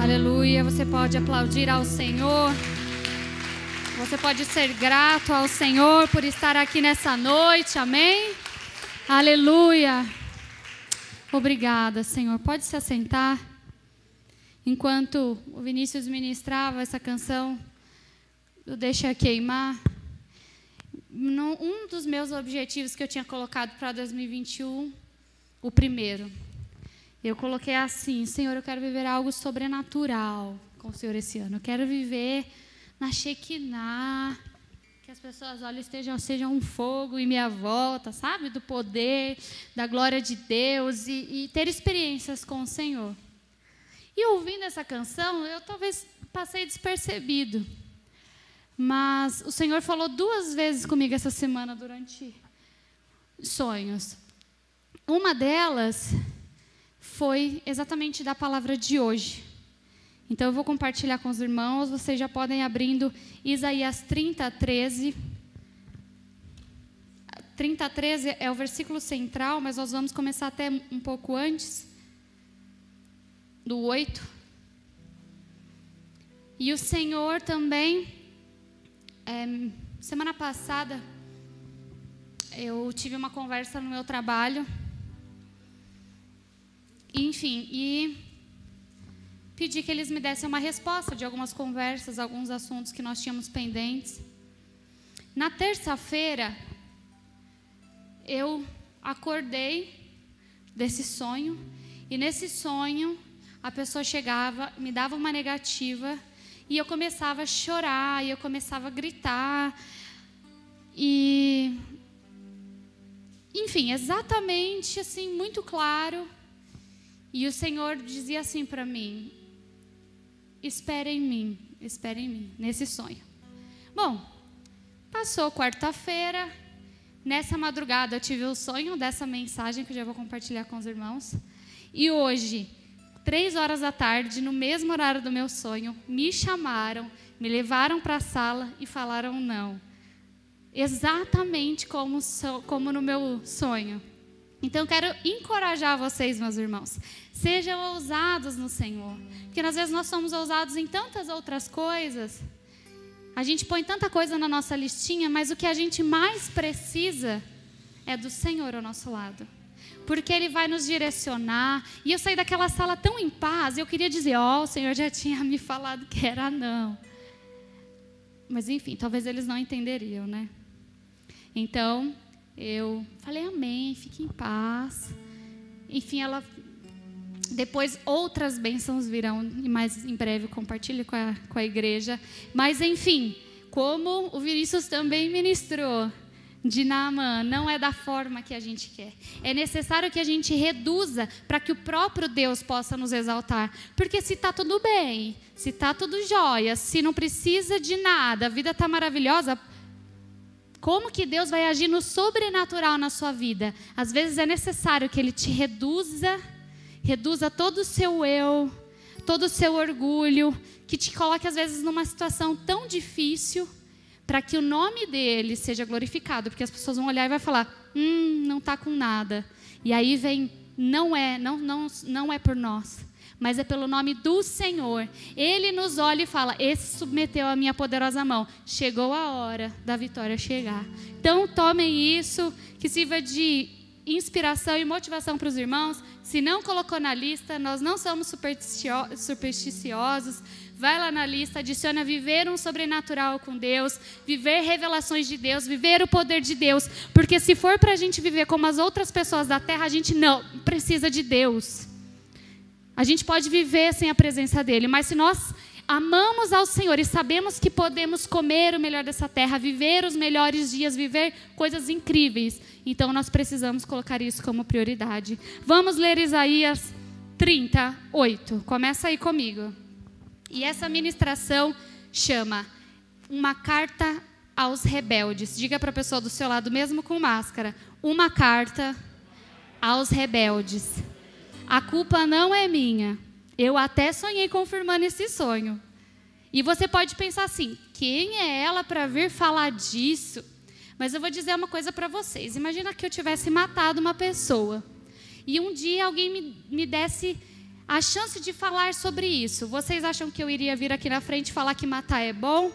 Aleluia, você pode aplaudir ao Senhor. Você pode ser grato ao Senhor por estar aqui nessa noite, amém? Aleluia. Obrigada, Senhor. Pode se assentar. Enquanto o Vinícius ministrava essa canção, do Deixa Queimar, um dos meus objetivos que eu tinha colocado para 2021, o primeiro, eu coloquei assim: Senhor, eu quero viver algo sobrenatural com o Senhor esse ano. Eu quero viver na Shekinah, que as pessoas olhem e sejam um fogo em minha volta, sabe? Do poder, da glória de Deus e ter experiências com o Senhor. E ouvindo essa canção, eu talvez passei despercebido. Mas o Senhor falou 2 vezes comigo essa semana durante sonhos. Uma delas foi exatamente da palavra de hoje. Então eu vou compartilhar com os irmãos, vocês já podem abrindo Isaías 30:13. 30:13 é o versículo central, mas nós vamos começar até um pouco antes, do 8. E o Senhor também, semana passada, eu tive uma conversa no meu trabalho, enfim, e pedi que eles me dessem uma resposta de algumas conversas, alguns assuntos que nós tínhamos pendentes. Na terça-feira, eu acordei desse sonho, e nesse sonho, a pessoa chegava, me dava uma negativa, e eu começava a chorar, e eu começava a gritar, e, enfim, exatamente assim, muito claro. E o Senhor dizia assim para mim: espere em mim, nesse sonho. Bom, passou quarta-feira, nessa madrugada eu tive o sonho dessa mensagem que eu já vou compartilhar com os irmãos. E hoje, 15h, no mesmo horário do meu sonho, me chamaram, me levaram para a sala e falaram não. Exatamente como no meu sonho. Então, eu quero encorajar vocês, meus irmãos. Sejam ousados no Senhor. Porque, às vezes, nós somos ousados em tantas outras coisas. A gente põe tanta coisa na nossa listinha, mas o que a gente mais precisa é do Senhor ao nosso lado. Porque Ele vai nos direcionar. E eu saí daquela sala tão em paz. E eu queria dizer, o Senhor já tinha me falado que era não. Mas, enfim, talvez eles não entenderiam, né? Então, eu falei amém, fique em paz. Enfim, depois outras bênçãos virão, e mais em breve eu compartilho com a igreja. Mas enfim, como o Vinícius também ministrou, de Naamã, não é da forma que a gente quer. É necessário que a gente reduza para que o próprio Deus possa nos exaltar. Porque se está tudo bem, se está tudo jóia, se não precisa de nada, a vida está maravilhosa, como que Deus vai agir no sobrenatural na sua vida? Às vezes é necessário que Ele te reduza todo o seu eu, todo o seu orgulho, que te coloque às vezes numa situação tão difícil, para que o nome dEle seja glorificado, porque as pessoas vão olhar e vai falar, não está com nada. E aí vem, não é por nós, mas é pelo nome do Senhor. Ele nos olha e fala, esse submeteu a minha poderosa mão. Chegou a hora da vitória chegar. Então tomem isso, que sirva de inspiração e motivação para os irmãos. Se não colocou na lista, nós não somos supersticiosos. Vai lá na lista, adiciona viver um sobrenatural com Deus, viver revelações de Deus, viver o poder de Deus. Porque se for para a gente viver como as outras pessoas da terra, a gente não precisa de Deus. A gente pode viver sem a presença dEle, mas se nós amamos ao Senhor e sabemos que podemos comer o melhor dessa terra, viver os melhores dias, viver coisas incríveis, então nós precisamos colocar isso como prioridade. Vamos ler Isaías 30:8. Começa aí comigo. E essa ministração chama Uma Carta aos Rebeldes. Diga para a pessoa do seu lado, mesmo com máscara, uma carta aos rebeldes. A culpa não é minha. Eu até sonhei confirmando esse sonho. E você pode pensar assim, quem é ela para vir falar disso? Mas eu vou dizer uma coisa para vocês. Imagina que eu tivesse matado uma pessoa. e um dia alguém me desse a chance de falar sobre isso, vocês acham que eu iria vir aqui na frente e falar que matar é bom?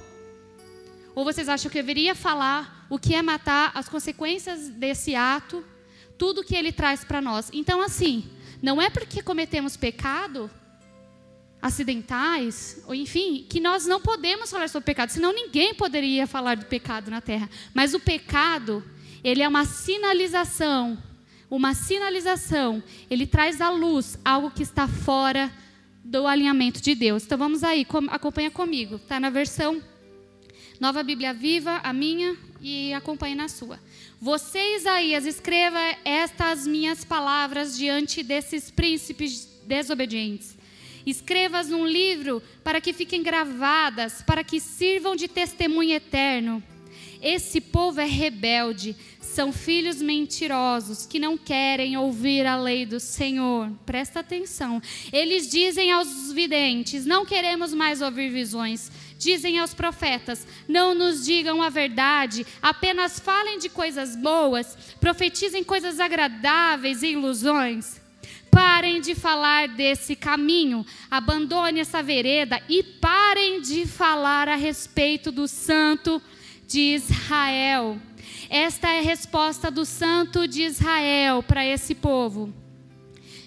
Ou vocês acham que eu viria falar o que é matar, as consequências desse ato, tudo que ele traz para nós? Então, assim, não é porque cometemos pecado acidentais, ou enfim, que nós não podemos falar sobre pecado, senão ninguém poderia falar do pecado na terra. Mas o pecado, ele é uma sinalização, ele traz à luz algo que está fora do alinhamento de Deus. Então vamos aí, acompanha comigo, está na versão Nova Bíblia Viva, a minha, e acompanhe na sua. Você, Isaías, escreva estas minhas palavras diante desses príncipes desobedientes. Escreva-as num livro para que fiquem gravadas, para que sirvam de testemunho eterno. Esse povo é rebelde, são filhos mentirosos que não querem ouvir a lei do Senhor. Presta atenção. Eles dizem aos videntes: não queremos mais ouvir visões. Dizem aos profetas: não nos digam a verdade, apenas falem de coisas boas, profetizem coisas agradáveis e ilusões. Parem de falar desse caminho, abandone essa vereda e parem de falar a respeito do Santo de Israel. Esta é a resposta do Santo de Israel para esse povo.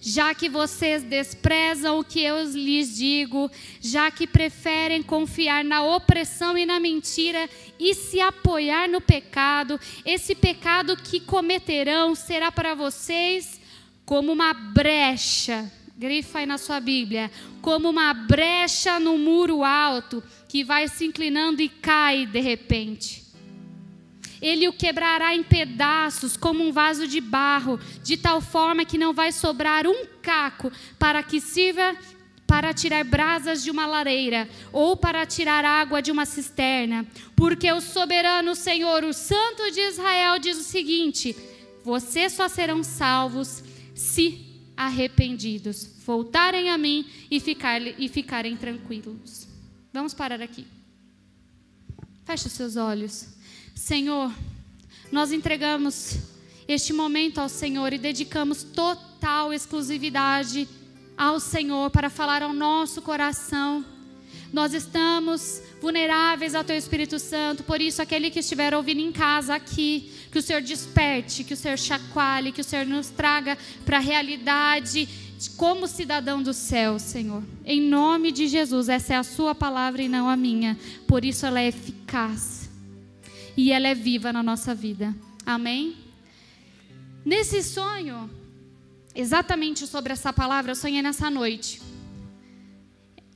Já que vocês desprezam o que eu lhes digo, já que preferem confiar na opressão e na mentira e se apoiar no pecado, esse pecado que cometerão será para vocês como uma brecha, grifa aí na sua Bíblia, como uma brecha no muro alto que vai se inclinando e cai de repente. Ele o quebrará em pedaços como um vaso de barro, de tal forma que não vai sobrar um caco para que sirva para tirar brasas de uma lareira ou para tirar água de uma cisterna. Porque o soberano Senhor, o Santo de Israel, diz o seguinte: vocês só serão salvos se arrependidos, voltarem a mim e ficarem tranquilos. Vamos parar aqui. Feche os seus olhos. Senhor, nós entregamos este momento ao Senhor e dedicamos total exclusividade ao Senhor para falar ao nosso coração. Nós estamos vulneráveis ao Teu Espírito Santo, por isso aquele que estiver ouvindo em casa aqui, que o Senhor desperte, que o Senhor chacoalhe, que o Senhor nos traga para a realidade como cidadão do céu, Senhor. Em nome de Jesus, essa é a Sua palavra e não a minha, por isso ela é eficaz. E ela é viva na nossa vida. Amém? Nesse sonho, exatamente sobre essa palavra, eu sonhei nessa noite.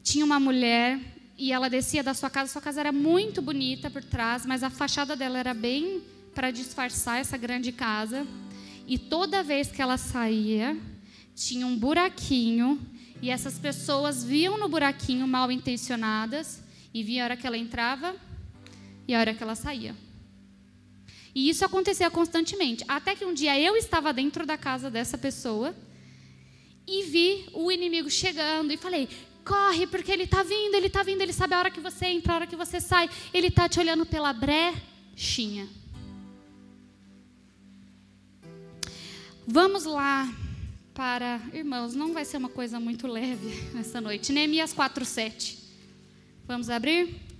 Tinha uma mulher e ela descia da sua casa. Sua casa era muito bonita por trás, mas a fachada dela era bem para disfarçar essa grande casa. E toda vez que ela saía, tinha um buraquinho. E essas pessoas viam no buraquinho, mal intencionadas, e via a hora que ela entrava e a hora que ela saía. E isso acontecia constantemente, até que um dia eu estava dentro da casa dessa pessoa e vi o inimigo chegando e falei: corre, porque ele está vindo, ele sabe a hora que você entra, a hora que você sai, ele está te olhando pela brechinha. Vamos lá para, irmãos, não vai ser uma coisa muito leve nessa noite, Neemias 4:7. Vamos abrir?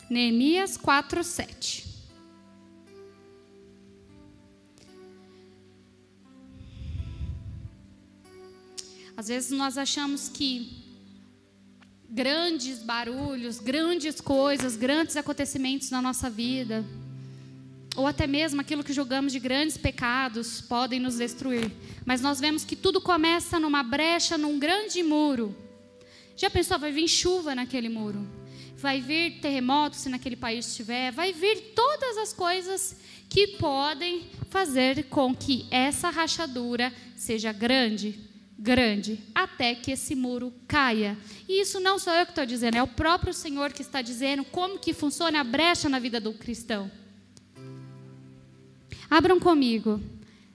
Neemias 4:7. Às vezes nós achamos que grandes barulhos, grandes coisas, grandes acontecimentos na nossa vida, ou até mesmo aquilo que julgamos de grandes pecados, podem nos destruir. Mas nós vemos que tudo começa numa brecha, num grande muro. Já pensou, vai vir chuva naquele muro? Vai vir terremoto se naquele país estiver, vai vir todas as coisas que podem fazer com que essa rachadura seja grande, até que esse muro caia. E isso não sou eu que estou dizendo, é o próprio Senhor que está dizendo como que funciona a brecha na vida do cristão. Abram comigo,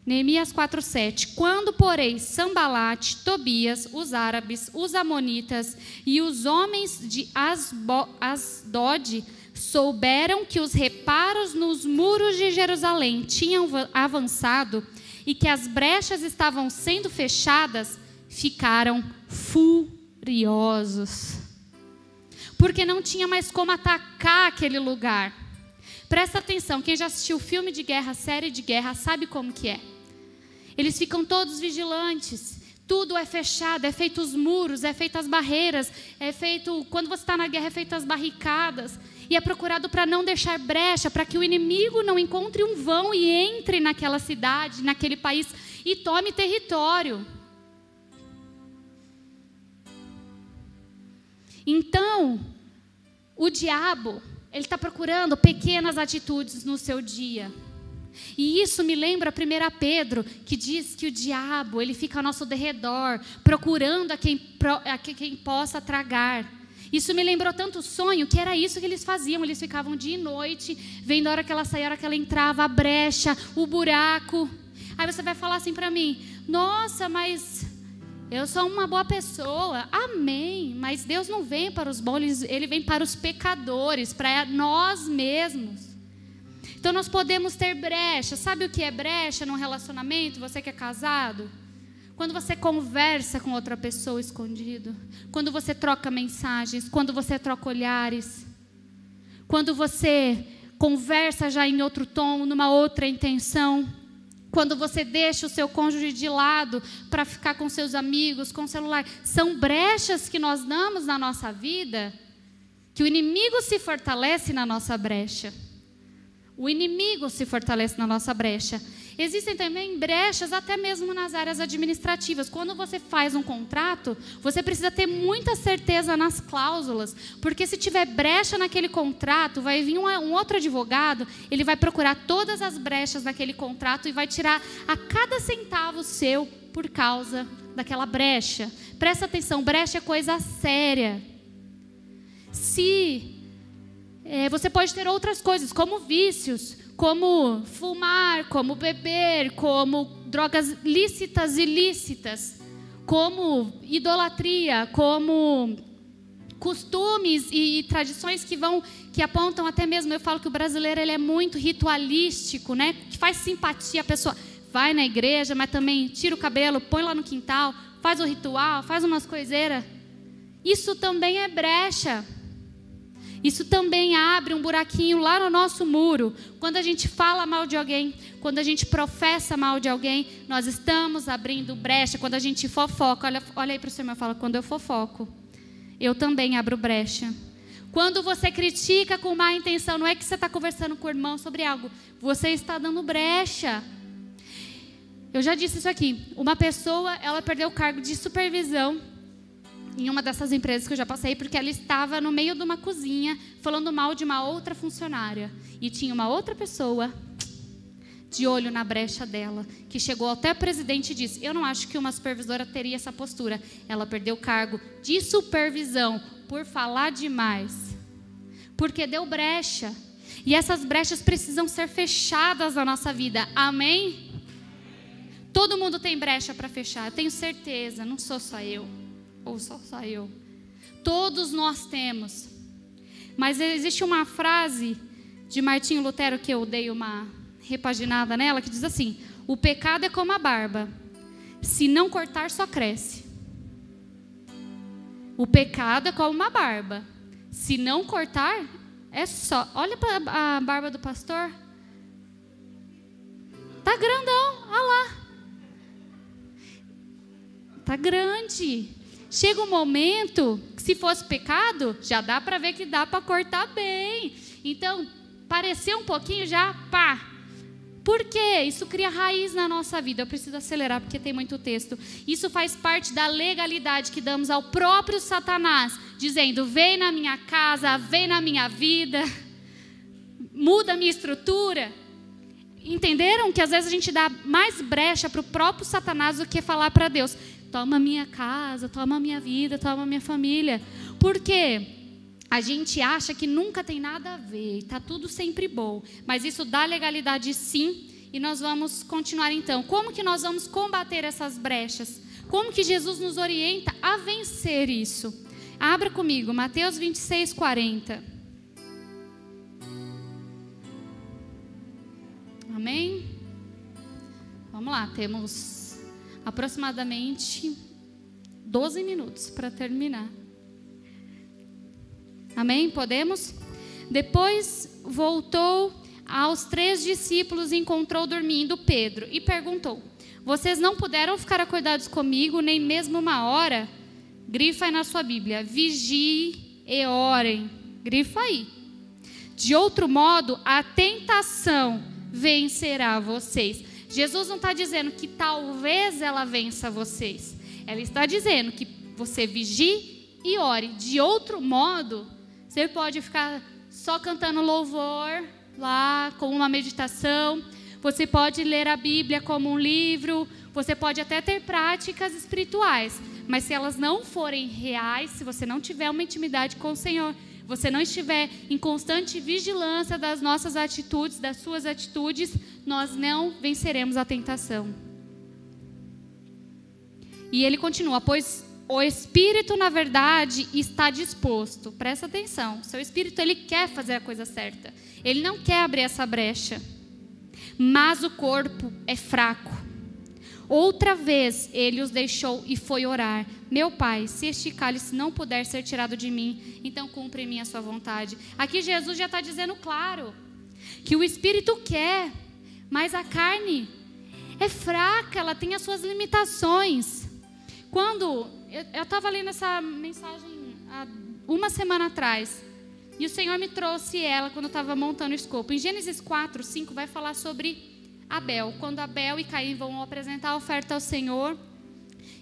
Neemias 4:7. Quando, porém, Sambalate, Tobias, os árabes, os amonitas e os homens de Asdod souberam que os reparos nos muros de Jerusalém tinham avançado e que as brechas estavam sendo fechadas, ficaram furiosos, porque não tinha mais como atacar aquele lugar. Presta atenção, quem já assistiu filme de guerra, série de guerra, sabe como que é. Eles ficam todos vigilantes, tudo é fechado, é feito os muros, é feito as barreiras, é feito, quando você está na guerra, é feito as barricadas, e é procurado para não deixar brecha, para que o inimigo não encontre um vão e entre naquela cidade, naquele país, e tome território. Então, o diabo, ele está procurando pequenas atitudes no seu dia. E isso me lembra 1 Pedro, que diz que o diabo, ele fica ao nosso derredor, procurando a quem possa tragar. Isso me lembrou tanto o sonho, que era isso que eles faziam. Eles ficavam dia e noite, vendo a hora que ela saía, a hora que ela entrava, a brecha, o buraco. Aí você vai falar assim para mim: nossa, mas eu sou uma boa pessoa. Amém. Mas Deus não vem para os bons, Ele vem para os pecadores, para nós mesmos. Então nós podemos ter brecha. Sabe o que é brecha num relacionamento? Você que é casado? Quando você conversa com outra pessoa escondido. Quando você troca mensagens. Quando você troca olhares. Quando você conversa já em outro tom, numa outra intenção. Quando você deixa o seu cônjuge de lado para ficar com seus amigos, com o celular. São brechas que nós damos na nossa vida, que o inimigo se fortalece na nossa brecha. O inimigo se fortalece na nossa brecha. Existem também brechas até mesmo nas áreas administrativas. Quando você faz um contrato, você precisa ter muita certeza nas cláusulas, porque se tiver brecha naquele contrato, vai vir um outro advogado, ele vai procurar todas as brechas daquele contrato e vai tirar a cada centavo seu por causa daquela brecha. Presta atenção, brecha é coisa séria. Você pode ter outras coisas, como vícios, como fumar, como beber, como drogas lícitas e ilícitas, como idolatria, como costumes e tradições que apontam até mesmo. Eu falo que o brasileiro ele é muito ritualístico, né? Que faz simpatia, a pessoa vai na igreja, mas também tira o cabelo, põe lá no quintal, faz o ritual, faz umas coiseiras. Isso também é brecha. Isso também abre um buraquinho lá no nosso muro. Quando a gente fala mal de alguém, quando a gente professa mal de alguém, nós estamos abrindo brecha. Quando a gente fofoca, olha aí para o seu irmão e fala: quando eu fofoco, eu também abro brecha. Quando você critica com má intenção, não é que você está conversando com o irmão sobre algo, você está dando brecha. Eu já disse isso aqui. Uma pessoa, ela perdeu o cargo de supervisão em uma dessas empresas que eu já passei, porque ela estava no meio de uma cozinha falando mal de uma outra funcionária. E tinha uma outra pessoa de olho na brecha dela, que chegou até o presidente e disse: eu não acho que uma supervisora teria essa postura. Ela perdeu o cargo de supervisão por falar demais, porque deu brecha. E essas brechas precisam ser fechadas na nossa vida. Amém? Todo mundo tem brecha para fechar, eu tenho certeza, não sou só eu. Ou só eu. Todos nós temos. Mas existe uma frase de Martinho Lutero que eu dei uma repaginada nela, que diz assim: o pecado é como a barba, se não cortar só cresce. O pecado é como uma barba, se não cortar é só. Olha para a barba do pastor, tá grandão, olha lá, tá grande. Chega um momento que, se fosse pecado, já dá para ver que dá para cortar bem. Então, parecer um pouquinho já, pá. Por quê? Isso cria raiz na nossa vida. Eu preciso acelerar porque tem muito texto. Isso faz parte da legalidade que damos ao próprio Satanás, dizendo: vem na minha casa, vem na minha vida, muda a minha estrutura. Entenderam que às vezes a gente dá mais brecha para o próprio Satanás do que falar para Deus: toma minha casa, toma minha vida, toma minha família. Por quê? A gente acha que nunca tem nada a ver, está tudo sempre bom. Mas isso dá legalidade sim, e nós vamos continuar então. Como que nós vamos combater essas brechas? Como que Jesus nos orienta a vencer isso? Abra comigo, Mateus 26, 40. Amém? Vamos lá, temos aproximadamente 12 minutos para terminar. Amém? Podemos? Depois voltou aos 3 discípulos e encontrou dormindo Pedro e perguntou: vocês não puderam ficar acordados comigo nem mesmo uma hora? Grifa aí na sua Bíblia: vigiem e orem. Grifa aí. De outro modo, a tentação vencerá vocês. Jesus não está dizendo que talvez ela vença vocês. Ela está dizendo que você vigie e ore. De outro modo, você pode ficar só cantando louvor lá, como uma meditação. Você pode ler a Bíblia como um livro. Você pode até ter práticas espirituais. Mas se elas não forem reais, se você não tiver uma intimidade com o Senhor, você não estiver em constante vigilância das nossas atitudes, das suas atitudes, nós não venceremos a tentação. E ele continua: pois o espírito, na verdade, está disposto. Presta atenção. Seu espírito, ele quer fazer a coisa certa. Ele não quer abrir essa brecha. Mas o corpo é fraco. Outra vez ele os deixou e foi orar: meu pai, se este cálice não puder ser tirado de mim, então cumpre em mim a sua vontade. Aqui Jesus já está dizendo claro que o espírito quer, mas a carne é fraca, ela tem as suas limitações. Quando eu estava lendo essa mensagem há uma semana atrás, e o Senhor me trouxe ela quando eu estava montando o escopo. Em Gênesis 4, 5 vai falar sobre Abel, quando Abel e Caim vão apresentar a oferta ao Senhor,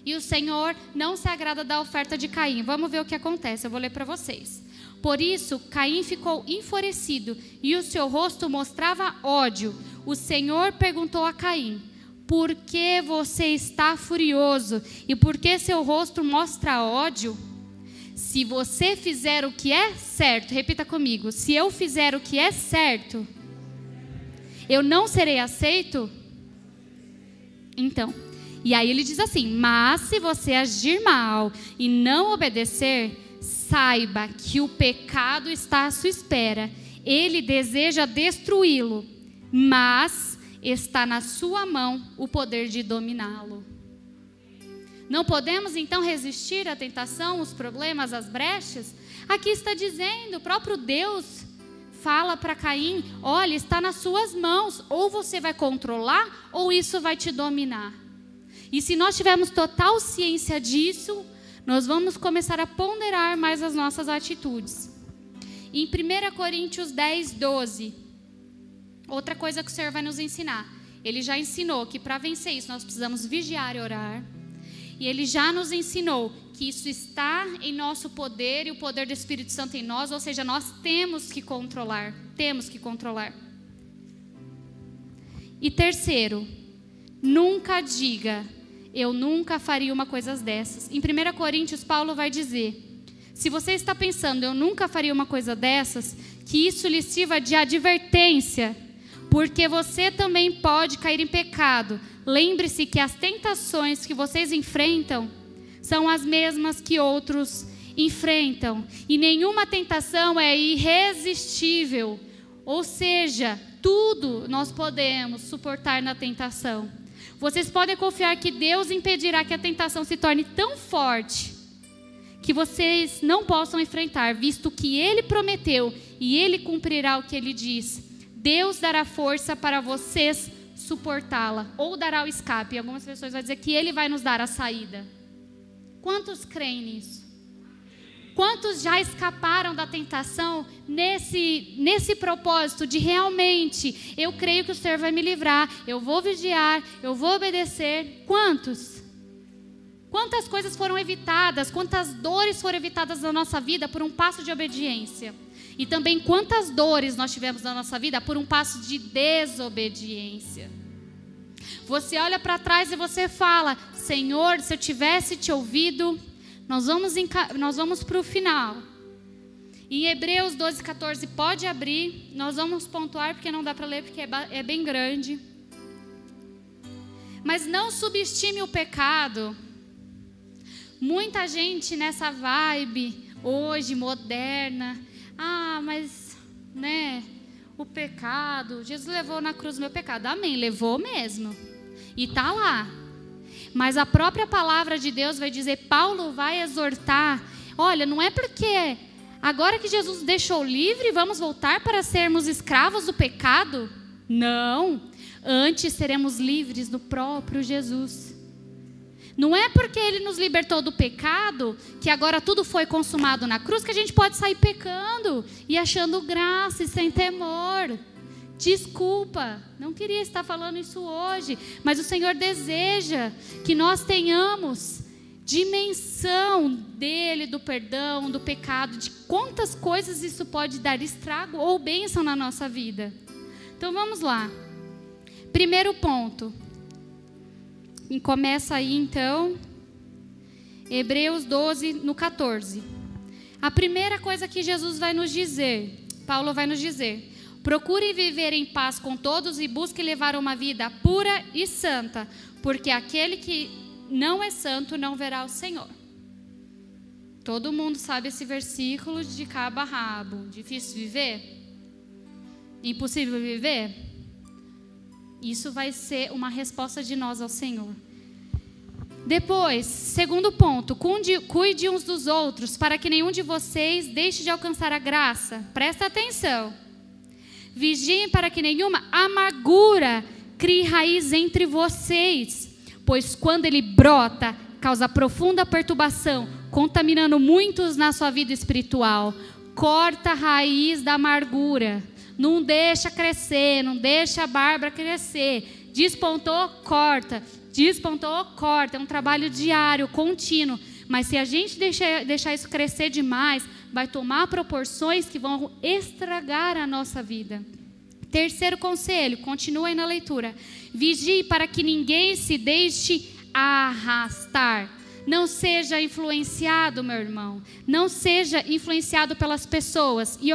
e o Senhor não se agrada da oferta de Caim. Vamos ver o que acontece, eu vou ler para vocês. Por isso, Caim ficou enfurecido, e o seu rosto mostrava ódio. O Senhor perguntou a Caim: por que você está furioso? E por que seu rosto mostra ódio? Se você fizer o que é certo, repita comigo: se eu fizer o que é certo, eu não serei aceito? Então, e aí ele diz assim: mas se você agir mal e não obedecer, saiba que o pecado está à sua espera. Ele deseja destruí-lo, mas está na sua mão o poder de dominá-lo. Não podemos então resistir à tentação, os problemas, as brechas? Aqui está dizendo, o próprio Deus fala para Caim: olha, está nas suas mãos, ou você vai controlar, ou isso vai te dominar. E se nós tivermos total ciência disso, nós vamos começar a ponderar mais as nossas atitudes. Em 1 Coríntios 10, 12, outra coisa que o Senhor vai nos ensinar. Ele já ensinou que para vencer isso nós precisamos vigiar e orar. E Ele já nos ensinou que isso está em nosso poder e o poder do Espírito Santo em nós, ou seja, nós temos que controlar, E terceiro, nunca diga: eu nunca faria uma coisa dessas. Em 1 Coríntios, Paulo vai dizer: se você está pensando, eu nunca faria uma coisa dessas, que isso lhe sirva de advertência, porque você também pode cair em pecado. Lembre-se que as tentações que vocês enfrentam são as mesmas que outros enfrentam. E nenhuma tentação é irresistível. Ou seja, tudo nós podemos suportar na tentação. Vocês podem confiar que Deus impedirá que a tentação se torne tão forte que vocês não possam enfrentar, visto que Ele prometeu e Ele cumprirá o que Ele diz. Deus dará força para vocês suportá-la, ou dará o escape. Algumas pessoas vão dizer que Ele vai nos dar a saída. Quantos creem nisso? Quantos já escaparam da tentação nesse propósito de realmente, eu creio que o Senhor vai me livrar, eu vou vigiar, eu vou obedecer? Quantos? Quantas coisas foram evitadas, quantas dores foram evitadas na nossa vida por um passo de obediência? E também quantas dores nós tivemos na nossa vida por um passo de desobediência? Você olha para trás e você fala: Senhor, se eu tivesse te ouvido, nós vamos para o final. Em Hebreus 12, 14, pode abrir, nós vamos pontuar porque não dá para ler, porque é bem grande. Mas não subestime o pecado. Muita gente nessa vibe hoje, moderna: mas, o pecado, Jesus levou na cruz o meu pecado. Amém, levou mesmo. E está lá. Mas a própria palavra de Deus vai dizer, Paulo vai exortar, olha, não é porque agora que Jesus deixou livre, vamos voltar para sermos escravos do pecado? Não, antes seremos livres do próprio Jesus. Não é porque Ele nos libertou do pecado, que agora tudo foi consumado na cruz, que a gente pode sair pecando e achando graça e sem temor. Desculpa, não queria estar falando isso hoje, mas o Senhor deseja que nós tenhamos dimensão dele, do perdão, do pecado, de quantas coisas isso pode dar estrago ou bênção na nossa vida. Então vamos lá. Primeiro ponto. E começa aí então, Hebreus 12, no 14. A primeira coisa que Jesus vai nos dizer, Paulo vai nos dizer: procure viver em paz com todos e busque levar uma vida pura e santa, porque aquele que não é santo não verá o Senhor. Todo mundo sabe esse versículo de cabo a rabo. Difícil viver? Impossível viver? Isso vai ser uma resposta de nós ao Senhor. Depois, segundo ponto, cuide uns dos outros, para que nenhum de vocês deixe de alcançar a graça. Presta atenção. Vigiem para que nenhuma amargura crie raiz entre vocês, pois quando ele brota, causa profunda perturbação, contaminando muitos na sua vida espiritual. Corta a raiz da amargura. Não deixa crescer, não deixa a Bárbara crescer. Despontou, corta. Despontou, corta. É um trabalho diário, contínuo. Mas se a gente deixar isso crescer demais, vai tomar proporções que vão estragar a nossa vida. Terceiro conselho, continua aí na leitura. Vigie para que ninguém se deixe arrastar. Não seja influenciado, meu irmão. Não seja influenciado pelas pessoas. E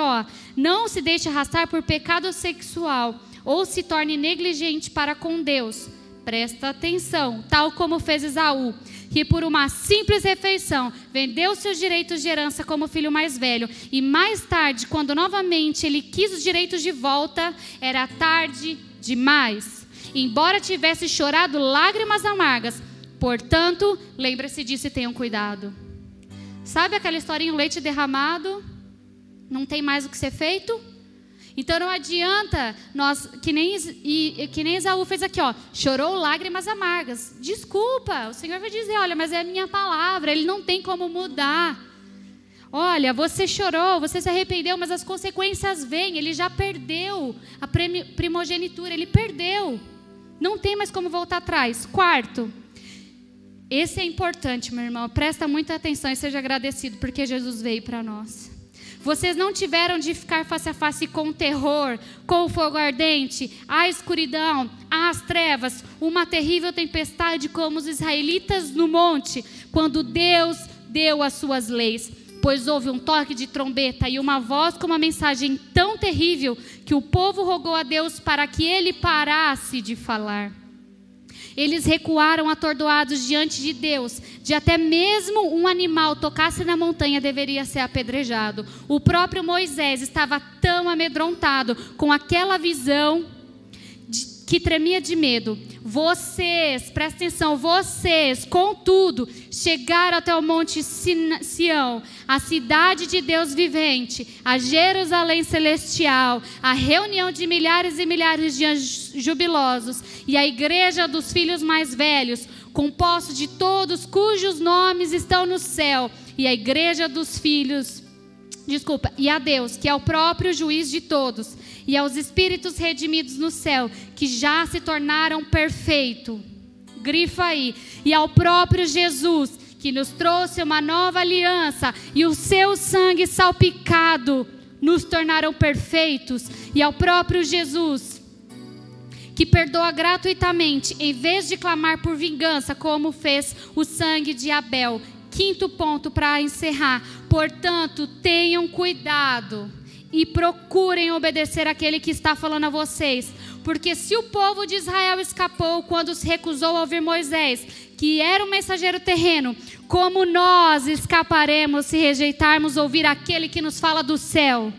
não se deixe arrastar por pecado sexual ou se torne negligente para com Deus. Presta atenção, tal como fez Esaú, que por uma simples refeição vendeu seus direitos de herança como filho mais velho. E mais tarde, quando novamente ele quis os direitos de volta, era tarde demais. Embora tivesse chorado lágrimas amargas, portanto, lembre-se disso e tenham cuidado. Sabe aquela historinha, o leite derramado? Não tem mais o que ser feito? Então não adianta nós, que nem Esaú fez aqui, chorou lágrimas amargas. Desculpa, o Senhor vai dizer, olha, mas é a minha palavra, Ele não tem como mudar. Olha, você chorou, você se arrependeu, mas as consequências vêm, Ele já perdeu a primogenitura, Ele perdeu. Não tem mais como voltar atrás. Quarto, esse é importante, meu irmão, presta muita atenção e seja agradecido, porque Jesus veio para nós. Vocês não tiveram de ficar face a face com o terror, com o fogo ardente, a escuridão, as trevas, uma terrível tempestade como os israelitas no monte, quando Deus deu as suas leis. Pois houve um toque de trombeta e uma voz com uma mensagem tão terrível que o povo rogou a Deus para que ele parasse de falar. Eles recuaram atordoados diante de Deus, de até mesmo um animal tocasse na montanha deveria ser apedrejado. O próprio Moisés estava tão amedrontado com aquela visão que tremia de medo. Vocês, presta atenção, vocês, contudo, chegaram até o monte Sião, a cidade de Deus vivente, a Jerusalém celestial, a reunião de milhares e milhares de anjos jubilosos e a igreja dos filhos mais velhos, composto de todos cujos nomes estão no céu, e a igreja dos filhos, e a Deus, que é o próprio juiz de todos, e aos espíritos redimidos no céu, que já se tornaram perfeitos. Grifa aí. E ao próprio Jesus, que nos trouxe uma nova aliança, e o seu sangue salpicado nos tornaram perfeitos. E ao próprio Jesus, que perdoa gratuitamente, em vez de clamar por vingança, como fez o sangue de Abel. Quinto ponto para encerrar. Portanto, tenham cuidado e procurem obedecer àquele que está falando a vocês. Porque se o povo de Israel escapou quando se recusou a ouvir Moisés, que era um mensageiro terreno, como nós escaparemos se rejeitarmos ouvir aquele que nos fala do céu?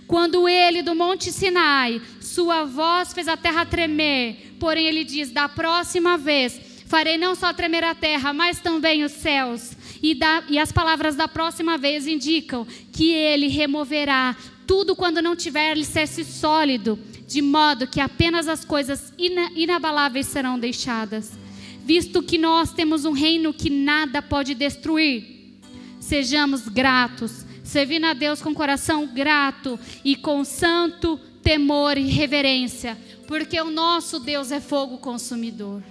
Quando ele do Monte Sinai, sua voz fez a terra tremer. Porém ele diz, da próxima vez, farei não só tremer a terra, mas também os céus. E as palavras da próxima vez indicam que ele removerá tudo quando não tiver alicerce sólido, de modo que apenas as coisas inabaláveis serão deixadas. Visto que nós temos um reino que nada pode destruir, sejamos gratos, servindo a Deus com coração grato e com santo temor e reverência, porque o nosso Deus é fogo consumidor.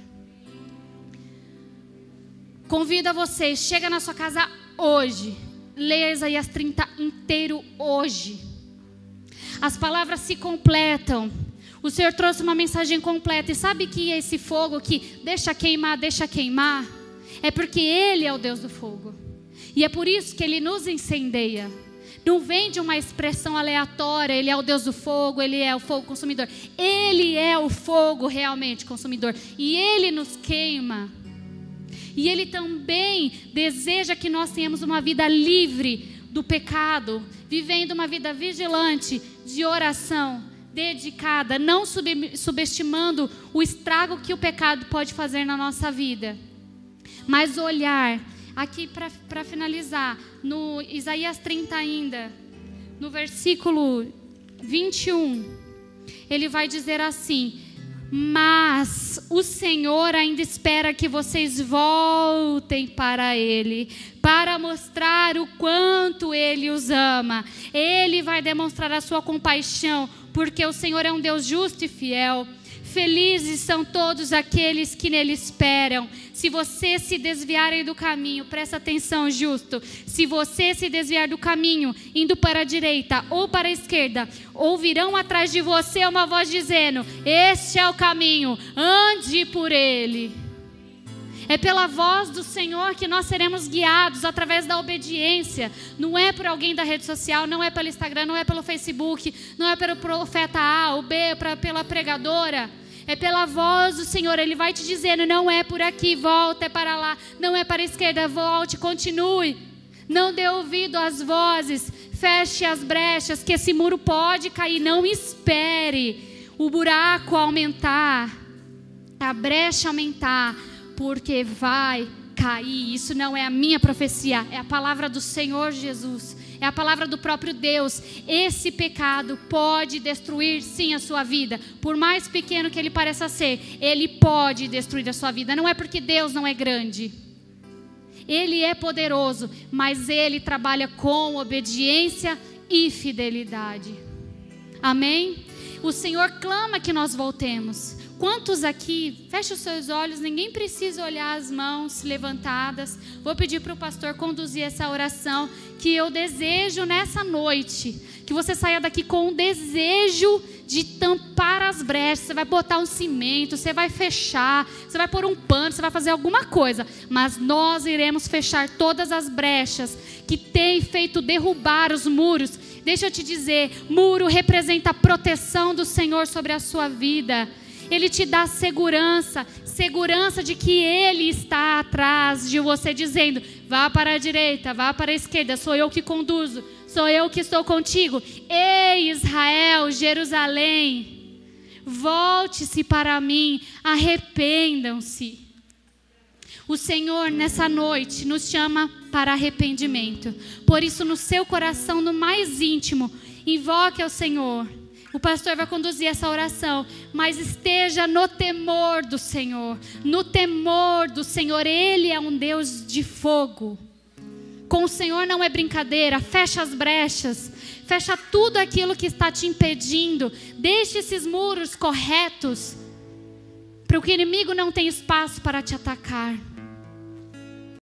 Convido a vocês, chega na sua casa hoje, leia Isaías 30 inteiro hoje. As palavras se completam. O Senhor trouxe uma mensagem completa. E sabe que esse fogo que deixa queimar, é porque Ele é o Deus do fogo. E é por isso que Ele nos incendeia. Não vem de uma expressão aleatória, Ele é o Deus do fogo, Ele é o fogo consumidor. Ele é o fogo realmente consumidor. E Ele nos queima. E Ele também deseja que nós tenhamos uma vida livre do pecado, vivendo uma vida vigilante, de oração, dedicada, não subestimando o estrago que o pecado pode fazer na nossa vida. Mas olhar, aqui para finalizar, no Isaías 30 ainda, no versículo 21, ele vai dizer assim: mas o Senhor ainda espera que vocês voltem para Ele, para mostrar o quanto Ele os ama. Ele vai demonstrar a sua compaixão, porque o Senhor é um Deus justo e fiel. Felizes são todos aqueles que nele esperam. Se você se desviarem do caminho, presta atenção, justo. Se você se desviar do caminho, indo para a direita ou para a esquerda, ouvirão atrás de você uma voz dizendo: este é o caminho, ande por ele. É pela voz do Senhor que nós seremos guiados, através da obediência. Não é por alguém da rede social, não é pelo Instagram, não é pelo Facebook, não é pelo profeta A ou B, pela pregadora. É pela voz do Senhor. Ele vai te dizendo: não é por aqui, volta, é para lá. Não é para a esquerda, volte, continue. Não dê ouvido às vozes, feche as brechas, que esse muro pode cair. Não espere o buraco aumentar, a brecha aumentar, porque vai cair. Isso não é a minha profecia, é a palavra do Senhor Jesus, é a palavra do próprio Deus. Esse pecado pode destruir sim a sua vida, por mais pequeno que ele pareça ser, ele pode destruir a sua vida. Não é porque Deus não é grande, Ele é poderoso, mas Ele trabalha com obediência e fidelidade. Amém? O Senhor clama que nós voltemos. Quantos aqui, feche os seus olhos, ninguém precisa olhar as mãos levantadas. Vou pedir para o pastor conduzir essa oração, que eu desejo nessa noite, que você saia daqui com um desejo de tampar as brechas. Você vai botar um cimento, você vai fechar, você vai pôr um pano, você vai fazer alguma coisa, mas nós iremos fechar todas as brechas que têm feito derrubar os muros. Deixa eu te dizer, muro representa a proteção do Senhor sobre a sua vida. Ele te dá segurança de que Ele está atrás de você, dizendo: vá para a direita, vá para a esquerda, sou eu que conduzo, sou eu que estou contigo. Ei, Israel, Jerusalém, volte-se para mim, arrependam-se. O Senhor nessa noite nos chama para arrependimento. Por isso, no seu coração, no mais íntimo, invoque ao Senhor. O pastor vai conduzir essa oração, mas esteja no temor do Senhor. No temor do Senhor. Ele é um Deus de fogo. Com o Senhor não é brincadeira. Fecha as brechas, fecha tudo aquilo que está te impedindo. Deixe esses muros corretos, para que o inimigo não tenha espaço para te atacar.